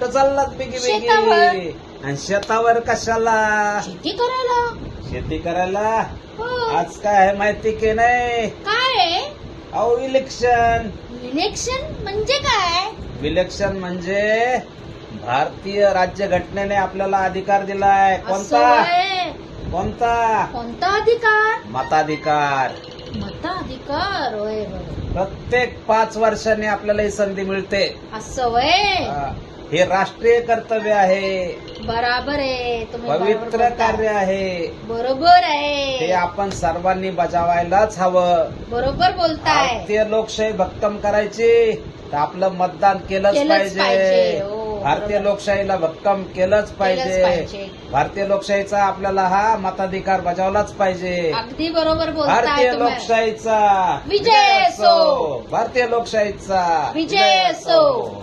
कुठं चाललात बेगी शेतावर. बेगी? आणि शेतावर कशाला? शेती करायला. शेती करायला. हो. आज काय आहे माहिती की नाही? काय आहे? अहो इलेक्शन. इलेक्शन म्हणजे काय? इलेक्शन म्हणजे भारतीय राज्यघटनेने आपल्याला अधिकार दिलाय. असं कोणता? होय. कोणता? कोणता अधिकार? मताधिकार. मताधिकार होय होय. प्रत्येक 5 वर्षांनी आपल्याला ही संधी मिळते. असं वय. हे राष्ट्रीय कर्तव्य आहे. बराबर आहे. तुम्ही बरोबर पवित्र बोलताय. कार्य आहे. बरोबर ते आहे. आपण सर्वांनी बजावायलाच हवं. बरोबर बोलताय. भारतीय लोकशाही भक्कम करायची तर आपलं मतदान केलंच केलंच पाहिजे. हो, भारतीय बरोबर. लोकशाहीला भक्कम केलंच पाहिजे. पाहिजे. भारतीय लोकशाहीचा आपल्याला हा मताधिकार बजावलाच पाहिजे. अगदी बरोबर बोलताय भारतीय तुम्ही. लोकशाहीचा विजय असो. भारतीय लोकशाहीचा विजय असो.